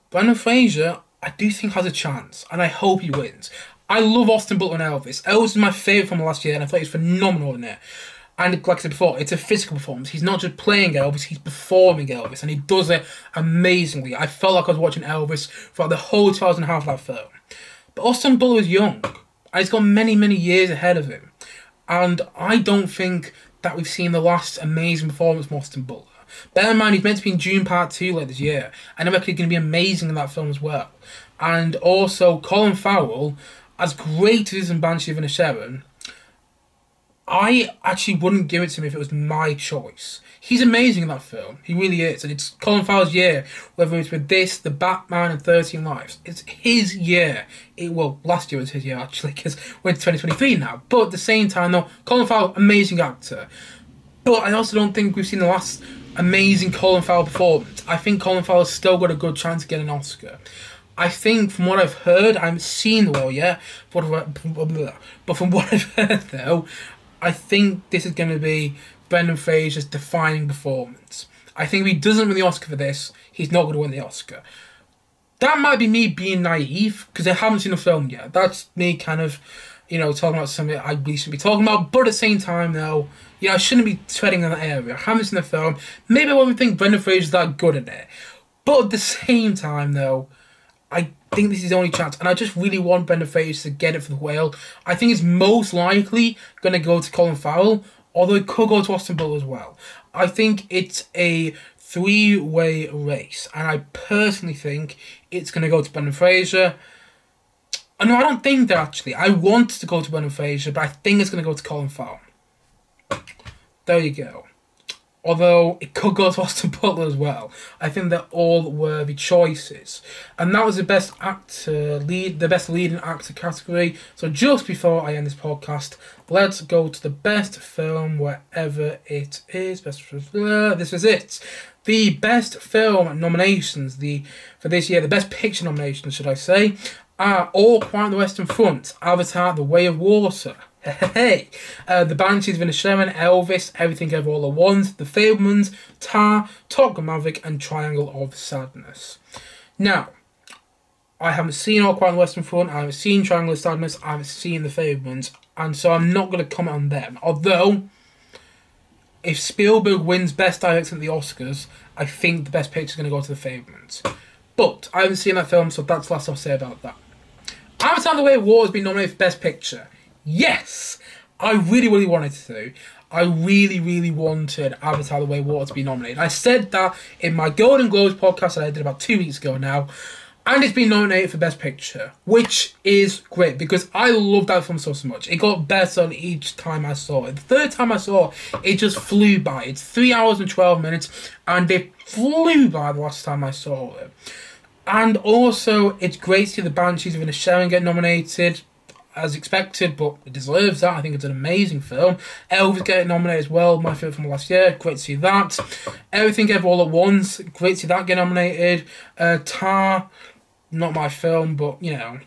Brendan Fraser, I do think has a chance, and I hope he wins. I love Austin Butler and Elvis. Elvis is my favourite film last year, and I thought he was phenomenal in it. And like I said before, it's a physical performance. He's not just playing Elvis, he's performing Elvis. And he does it amazingly. I felt like I was watching Elvis throughout the whole 2 hours and a half of that film. But Austin Butler is young. And he's got many, many years ahead of him. And I don't think that we've seen the last amazing performance from Austin Butler. Bear in mind, he's meant to be in Dune Part 2 later this year. And I reckon he's going to be amazing in that film as well. And also, Colin Farrell, as great as he is in Banshee of Inisherin, I actually wouldn't give it to him if it was my choice. He's amazing in that film. He really is. And it's Colin Farrell's year, whether it's with this, The Batman, and 13 Lives. It's his year. Well, last year was his year, actually, because we're in 2023 now. But at the same time, though, Colin Farrell, amazing actor. But I also don't think we've seen the last amazing Colin Farrell performance. I think Colin Farrell's still got a good chance to get an Oscar. I think, from what I've heard, I haven't seen The Whale yet, but from what I've heard, though, I think this is going to be Brendan Fraser's defining performance. I think if he doesn't win the Oscar for this, he's not going to win the Oscar. That might be me being naive, because I haven't seen the film yet. That's me kind of, talking about something I really shouldn't be talking about. But at the same time, though, I shouldn't be treading in that area. I haven't seen the film. Maybe I won't think Brendan Fraser's that good at it. But at the same time, though, I think this is his only chance, and I just really want Brendan Fraser to get it for The Whale. I think it's most likely going to go to Colin Farrell, although it could go to Austin Butler as well. I think it's a 3-way race, and I personally think it's going to go to Brendan Fraser. No, I don't think that, actually. I want it to go to Brendan Fraser, but I think it's going to go to Colin Farrell. There you go. Although it could go to Austin Butler as well. I think they're all worthy choices. And that was the best leading actor category. So just before I end this podcast, let's go to the best film wherever it is. This is it. The best film nominations for this year, the best picture nominations, should I say, are All Quiet on the Western Front, Avatar: The Way of Water, The Banshees of Inisherin, Elvis, Everything Ever All at Once, The Fabelmans, Tar, Top Gun Maverick, and Triangle of Sadness. Now, I haven't seen All Quiet on the Western Front, I haven't seen Triangle of Sadness, I haven't seen The Fabelmans, and so I'm not going to comment on them. Although, if Spielberg wins Best Director at the Oscars, I think the Best Picture is going to go to The Fabelmans. But I haven't seen that film, so that's the last I'll say about that. Avatar: The Way of Water has been nominated for Best Picture. Yes! I really wanted to. I really wanted Avatar: The Way of Water to be nominated. I said that in my Golden Globes podcast that I did about 2 weeks ago now. And it's been nominated for Best Picture, which is great because I love that film so much. It got better each time I saw it. The third time I saw it, it just flew by. It's 3 hours and 12 minutes, and it flew by the last time I saw it. And also, it's great to see The Banshees of Inisherin get nominated, as expected, but it deserves that. I think it's an amazing film. Elvis getting nominated as well, my favourite from last year. Great to see that. Everything Ever All at Once, great to see that get nominated. Tar, not my film, but, great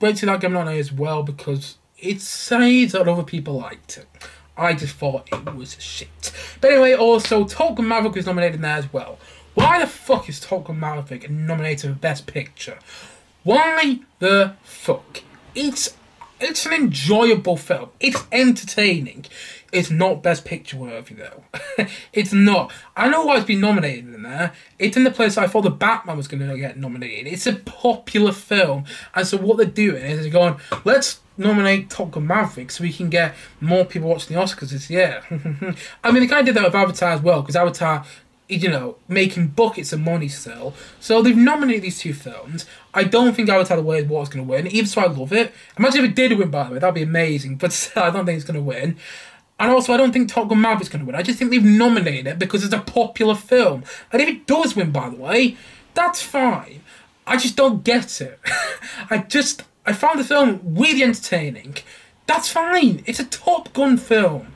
to see that get nominated as well because it says that other people liked it. I just thought it was shit. But anyway, also, Top Gun Maverick was nominated in there as well. Why the fuck is Top Gun Maverick nominated for Best Picture? Why the fuck? It's It's an enjoyable film. It's entertaining. It's not Best Picture worthy, though. It's not. I know why it's been nominated in there. It's in the place I thought the Batman was going to get nominated. It's a popular film. And so what they're doing is they're going, let's nominate Top Gun Maverick so we can get more people watching the Oscars this year. I mean, they kind of did that with Avatar as well, because Avatar, you know, making buckets of money still. So they've nominated these two films. I don't think Avatar the Way of Water's going to win, even so I love it. Imagine if it did win, by the way, that'd be amazing, but still, I don't think it's going to win. And also, I don't think Top Gun Maverick's going to win. I just think they've nominated it because it's a popular film. And if it does win, by the way, that's fine. I just don't get it. I found the film really entertaining. That's fine. It's a Top Gun film.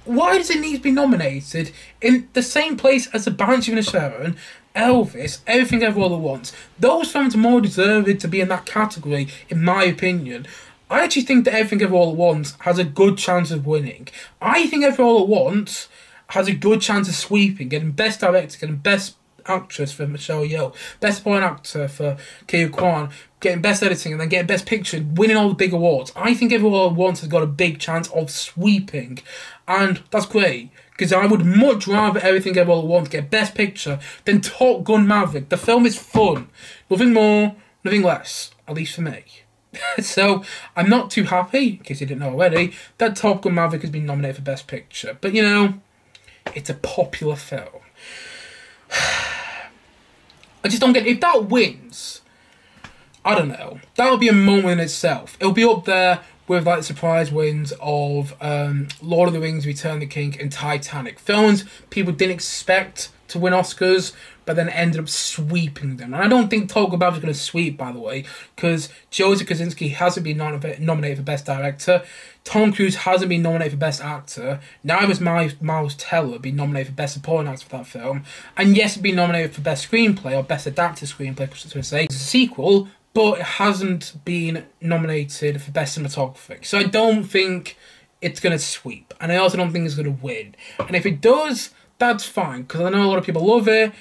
Why does it need to be nominated in the same place as The Banshee of Inisherin, Elvis, Everything Everywhere All at Once? Those films are more deserved to be in that category, in my opinion. I actually think that Everything Everywhere All at Once has a good chance of winning. I think Everywhere All at Once has a good chance of sweeping, getting Best Director, getting Best Actress for Michelle Yeoh, Best Supporting Actor for Kiyu Kwan, getting Best Editing, and then getting Best Picture, winning all the big awards. I think Everywhere All at Once has got a big chance of sweeping, and that's great, because I would much rather Everything Everywhere All at Once get Best Picture than Top Gun Maverick. The film is fun. Nothing more, nothing less, at least for me. So, I'm not too happy, in case you didn't know already, that Top Gun Maverick has been nominated for Best Picture. But, you know, it's a popular film. I just don't get it. If that wins, I don't know, that'll be a moment in itself. It'll be up there with like the surprise wins of Lord of the Rings, Return of the King and Titanic. Films people didn't expect to win Oscars, but then ended up sweeping them. And I don't think Top Gun Maverick's going to sweep, by the way, because Joseph Kosinski hasn't been nominated for Best Director. Tom Cruise hasn't been nominated for Best Actor. Neither has Miles Teller been nominated for Best Supporting Actor for that film. And yes, it's been nominated for Best Screenplay, or Best Adapted Screenplay, to say. It's a sequel, but it hasn't been nominated for Best Cinematography. So I don't think it's going to sweep. And I also don't think it's going to win. And if it does, that's fine, because I know a lot of people love it,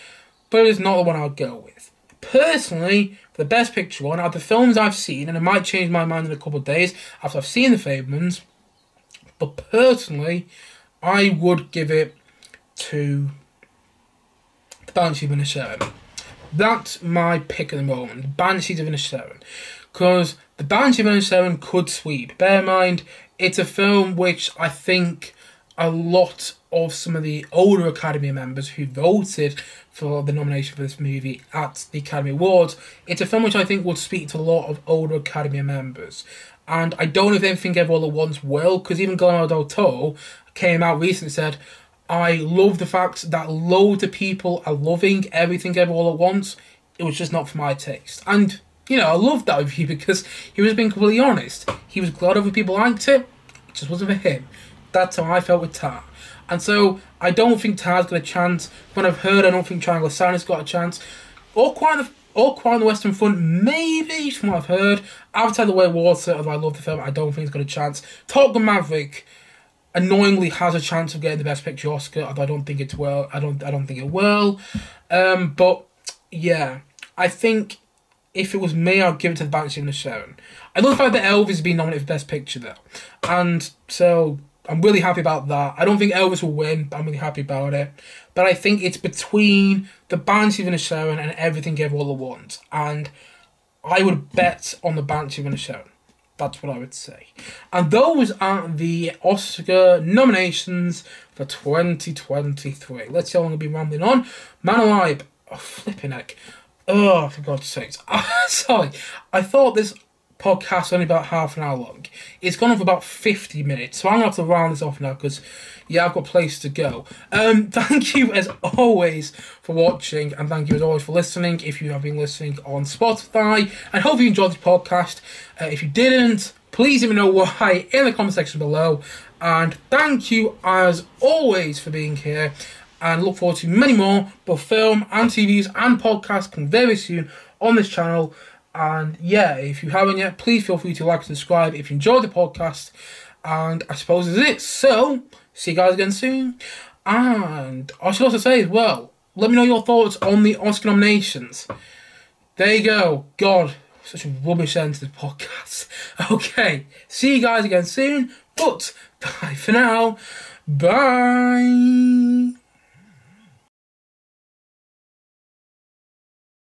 but it's not the one I'll go with. Personally, for the Best Picture one, out of the films I've seen, and I might change my mind in a couple of days after I've seen The Fabelmans, but personally, I would give it to The Banshees of Inisherin. That's my pick at the moment, The Banshees of Inisherin. Because The Banshees of Inisherin could sweep. Bear in mind, it's a film which I think a lot of some of the older Academy members who voted for the nomination for this movie at the Academy Awards, it's a film which I think would speak to a lot of older Academy members. And I don't know if Everything Everywhere All at Once will, because even Guillermo del Toro came out recently and said, I love the fact that loads of people are loving Everything Everywhere All at Once. It was just not for my taste. And, you know, I love that review because he was being completely honest. He was glad other people liked it. It just wasn't for him. That's how I felt with Tar. And so, I don't think Tar's got a chance. When I've heard, I don't think Triangle of Sadness got a chance. All Quiet on the Western Front, maybe, from what I've heard. Avatar the Way of Water, although I love the film, I don't think it's got a chance. Top Gun Maverick annoyingly has a chance of getting the Best Picture Oscar, although I don't think it will. I don't think it will. But yeah, I think if it was me, I'd give it to The Banshee of Inisherin. I love the fact that Elvis is being nominated for Best Picture though, and so I'm really happy about that. I don't think Elvis will win, but I'm really happy about it. But I think it's between The Banshee of Inisherin and Everything Everywhere All at Once, and I would bet on The Banshee of Inisherin. That's what I would say. And those are the Oscar nominations for 2023. Let's see how long I've been rambling on. Man Alive. Oh, flipping heck. Oh, for God's sakes. Sorry. I thought this podcast was only about half an hour long. It's gone on for about 50 minutes. So I'm going to have to round this off now because, yeah, I've got a place to go. Thank you as always for watching, and thank you as always for listening if you have been listening on Spotify. I hope you enjoyed this podcast. If you didn't, please let me know why in the comment section below. And thank you as always for being here. And look forward to many more, both film and TVs and podcasts coming very soon on this channel. And yeah, if you haven't yet, please feel free to like and subscribe if you enjoyed the podcast. And I suppose that's it. So, see you guys again soon. And I should also say as well, let me know your thoughts on the Oscar nominations. There you go. God, Such a rubbish end to the podcast. Okay, see you guys again soon, but bye for now. Bye.